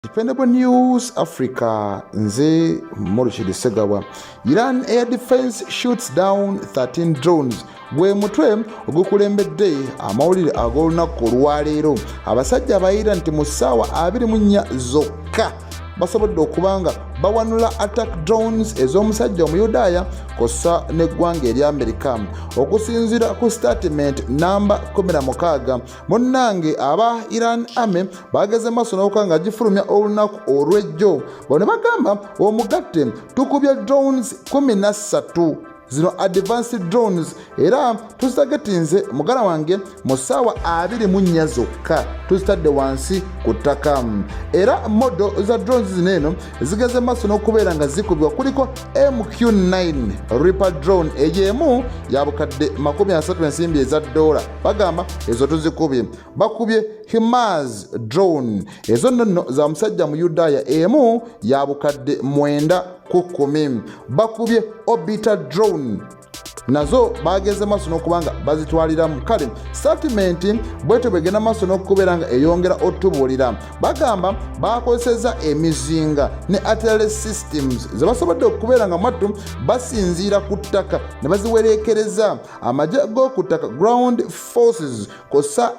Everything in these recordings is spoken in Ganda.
Dependable News Africa nze Morushidi Segawa. Iran Air Defense shoots down 13 drones. Gwe mutwe ogukulembedde amawulire ag'olunaku olwaleero. Abasajja aba Iran nti mu ssaawa 24 zokka basobodde okubanga bawanula attack drones ez'omusajja omuyudaaya kossa n'eggwanga erya Amerika okusinziira ku statement namba 16. Munnange aba Iran Army bageze maaso n'okuba nga gifulumya olunaku olw'ejjo. Bano bagamba omugatte tukubye drones 13 zino advanced drones era tuzitagetinze mugala wange mu ssaawa 24 zokka tuzitadde wansi ku ttaka. Era modo za drones zino eno zigeze maaso n'okubeera nga zikubibwa kuliko MQ9 Reaper drone egyemu ya bukadde $30 bagamba ezo tuzikubye. Bakubye HIMARS drone ezo nno za musajja mu Yudaaya emu ya bukadde 9 bakubye orbiter drone nazo bageze maaso n'okubanga bazitwaliramu. Kale statement bwetyo bwegenda maaso n'okubeera nga eyongera otubuulira bagamba bakozeseza emizinga ne artillery systems ze basobodde okubeera nga mattu basinziira ku ttaka ne baziwereekereza amagye g'oku ttaka ground forces kosa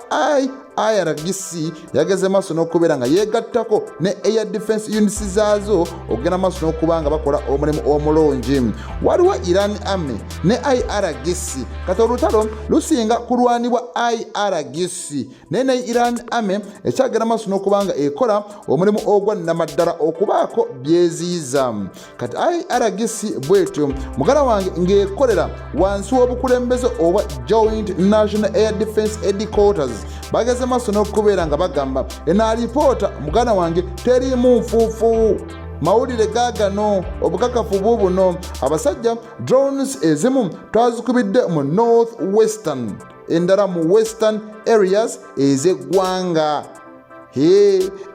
IRGC yageze maaso n'okubeera nga yeegattako ne air defense units zaazo okugenda maaso n'okuba nga bakola omulimu omulungi. Waliwo Iran Army ne IRGC kati olutalo lusinga kulwanibwa IRGC naye ne Iran Army ekyagenda maaso n'okuba nga ekola omulimu ogwa nnamaddala okubaako byeziiza. Kati IRGC bwetyo mugala wange ng'ekolera wansi w'obukulembeze obwa Joint National Air Defense Headquarters bageze maaso n'okubeera nga bagamba enalipoota muganda wange teriimu nfuufu mawulire gaagano obukakafu bubuno abasajja drones ezimu twazikubidde mu north western endala mu western areas ez'eggwanga.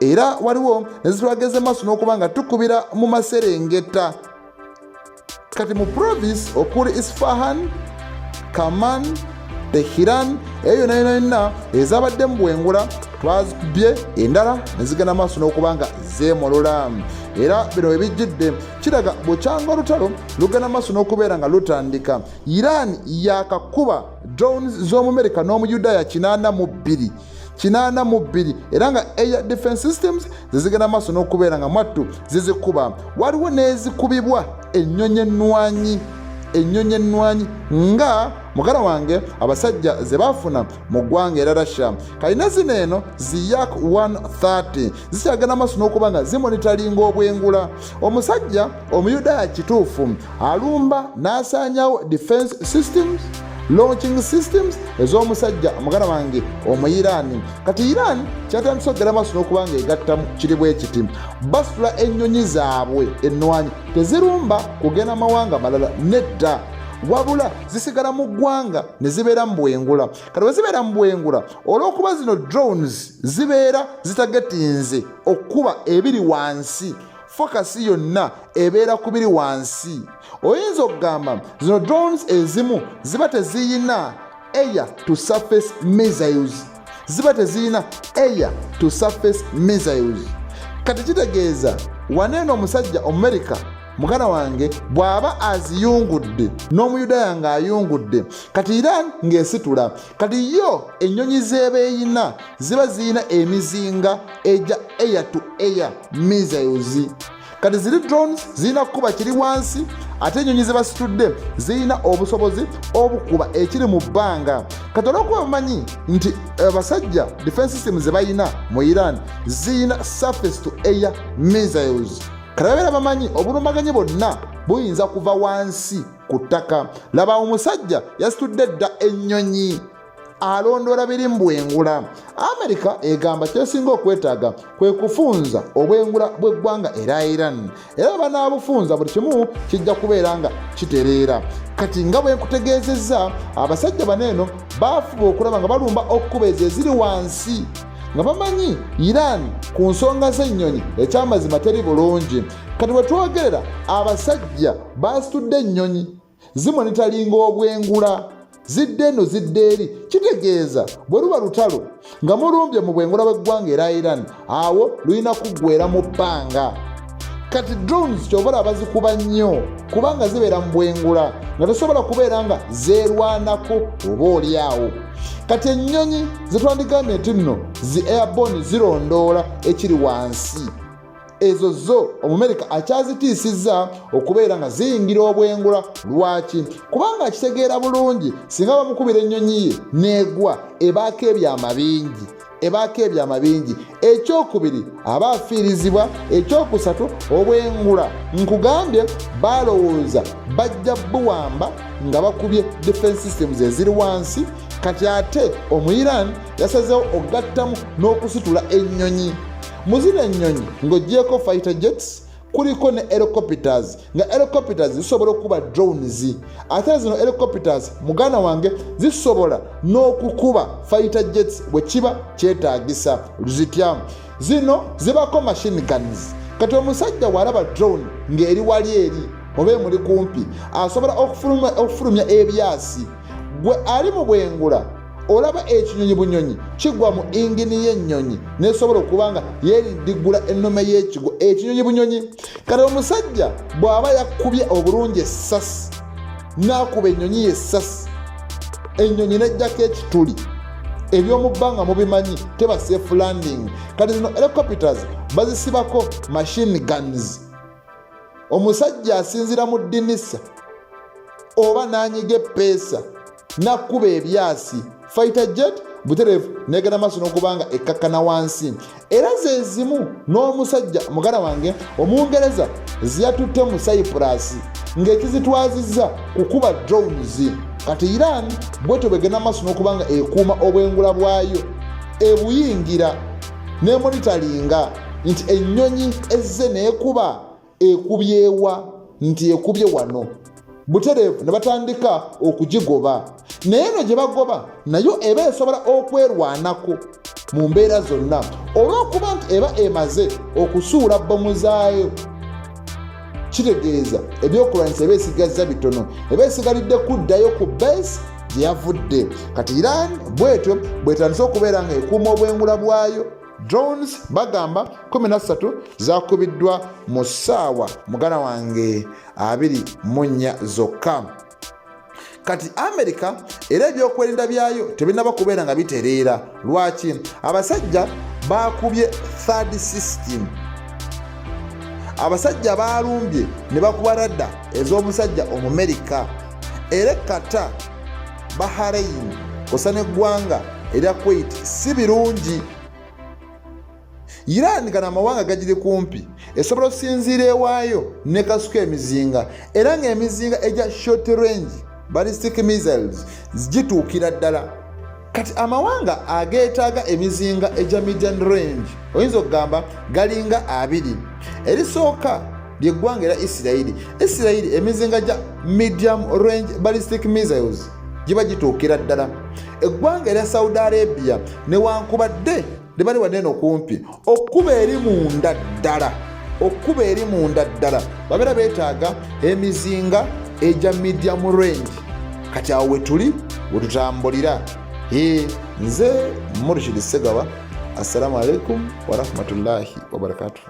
Era waliwo nezitwageze maaso n'okuba nga tukubira mu Maserengeta kati mu province okuli Isfahan, Kaman, Tehran eyo yonna ezabadde mu bwengula twazikubye endala nezigenda maaso n'okuba nga zeemolola. Era bino ebijjidde kiraga bukyanga olutalo lugenda maaso n'okubeera nga lutandika. Iran yakakuba drones z'Omumerika n'Omuyudaaya 82 era nga air defense systems zezigenda maaso n'okubeera nga mwattu zizikuba. Waliwo n'ezikubibwa ennyonyi ennwanyi nga mugala wange abasajja ze bafuna mu ggwanga era Russia. Kalina zino eno ziyak 130 zikyagenda maaso n'okuba nga zimonitalinga obwengula. Omusajja Omuyudaaya kituufu alumba n'asaanyawo defense systems launching systems ez'omusajja mugala wange Omuyiraani. Kati Iran kyatandise okugenda maaso n'okuba nga egattamu kiri bwe kiti basitula ennyonyi zaabwe ennwanyi tezirumba kugenda mawanga malala nedda wabula zisigala mu ggwanga ne zibeera mu bwengula. Kati bwe zibeera mu bwengula olw'okuba zino drones zibeera zitagetinze okuba ebiri wansi fokasi yonna ebeera ku biri wansi oyinza okugamba zino drones ezimu ziba teziyina air to surface missiles kati kitegeeza waneeno omusajja Omumerika mugana wange bw'aba aziyungudde n'Omuyudaaya ng'ayungudde kati Iran ng'esitula kati yo ennyonyi z'ebeeyina ziba ziyina emizinga egya air to air missiles. Kati ziri drones zirina kukuba kiri wansi ate ennyonyi ze basitudde zirina obusobozi obukuba ekiri mu bbanga. Kati olw'okuba bamanyi nti abasajja defense systems ze bayina mu Iran zirina surface to air missiles kati babeera bamanyi obulumbaganyi bwonna buyinza kuva wansi ku ttaka. Laba omusajja yasitudde dda ennyonyi alondoola biri mu bwengula. Amerika egamba kyesinga okwetaaga kwe kufunza obwengula bw'eggwanga era Iran era banaabufunza buli kimu kijja kubeera nga kitereera. Kati nga bwe nkutegeezezza abasajja baneeno baafuba okulaba nga balumba okukuba ezo eziri wansi nga bamanyi Iran ku nsonga z'ennyonyi ekyamazima teri bulungi. Kati bwe twogerera abasajja basitudde ennyonyi zimonitalinga obwengula zidde eno zidde eri. Kitegeeza bwe luba lutalo nga mulumbye mu bwengula bw'eggwanga era Iran, awo lulina kuggweera mu bbanga. Kati drones kyobola bazikuba nnyo kubanga zibeera mu bwengula nga tosobola kubeera nga zeerwanako oba oli awo. Kati ennyonyi zetwandigambye nti nno zi airborne zirondoola ekiri wansi, ezo zo Omumerika akyazitiisizza okubeera nga ziyingira obwengula. Lwaki? Kubanga akitegeera bulungi singa bamukubira ennyonyi ye n'egwa ebaako ebyama bingi. Ekyokubiri aba afiirizibwa. Ekyokusatu obwengula nkugambye balowooza bajja buwamba nga bakubye defense systems eziri wansi. Kati ate Omu-Iran yasazeewo okugattamu n'okusitula ennyonyi. Muzino ennyonyi ng'oggyeko fighter jets, kuliko ne helicopters, nga helicopters zisobola okukuba drones. Ate zino helicopters muganda wange zisobola n'okukuba fighter jets bwe kiba kyetaagisa. Zitya zino zibako machine guns. Kati omusajja bw'alaba drone ng'eri wali eri oba emuli kumpi, asobola okufulumya ebyasi. Gwe ali mu bwengula olaba ekinyonyi bunyonyi kigwa mu ingini y'ennyonyi nesobola okuba nga yeerindiggula ennome y'ekigo ekinyonyi bunyonyi. Kati omusajja bw'aba yakubye obulungi essasi, n'akuba ennyonyi y'essasi, ennyonyi n'ejjako ekituli, eby'omu bbanga mubimanyi teba safe landing. Kati zino helicopters bazisibako machine guns. Omusajja asinzira mu ddinisa oba n'anyiga eppeesa n'akuba ebyasi, fighter jet butereevu negenda maaso n'okubanga ekkakkana wansi. Era ze zimu n'omusajja muganda wange Omungereza ziyatutte mu Cyprus ng'ekizitwazizza kukuba drones. Kati Iran bwetyo bwegenda maaso n'okubanga ekuuma obwengula bwayo, ebuyingira n'emonitaringa nti ennyonyi ezze n'ekuba ekubyewa, nti ekubye wano. Butereevu ne batandika okugigoba. Naye eno gye bagoba nayo eba esobola okwerwanako mu mbeera zonna, olw'okuba nti eba emaze okusuula bbomu zaayo. Kitegeeza ebyokulwanyisa eba esigazza bitono, eba esigalidde kuddayo ku base gye yavudde. Kati Iran bwetyo bwetandise okubeera nga ekuuma obwengula bwayo. Drones bagamba 13 zakubiddwa mu ssaawa muganda wange 24 zokka. Kati Amerika era ebyokwerinda byayo tebinaba kubeera nga bitereera. Lwaki? Abasajja bakubye third system. Abasajja balumbye ne bakuba radda ez'omusajja Omumerika. Era kata Bahrain kosa n'eggwanga erya Kuwait si birungi. Iran gana amawanga gagiri kumpi esobola okusinziira ewaayo ne kasuka emizinga, era ng'emizinga egya short range ballistic missiles zigituukira ddala. Kati amawanga ageetaaga emizinga egya medium range oyinza okugamba galinga 2. Erisooka ly'eggwanga era Isirayiri. Isirayiri emizinga gya medium range ballistic missiles giba gituukira ddala. Eggwanga erya Saudi Arabia newankubadde libali wanene okumpi okuba eri munda ddala babeera beetaaga emizinga egya medium range. Kati awo wetuli wetutambulira. Nze Murshid Ssegawa, assalamu alaikum warahmatullahi wabarakatuh.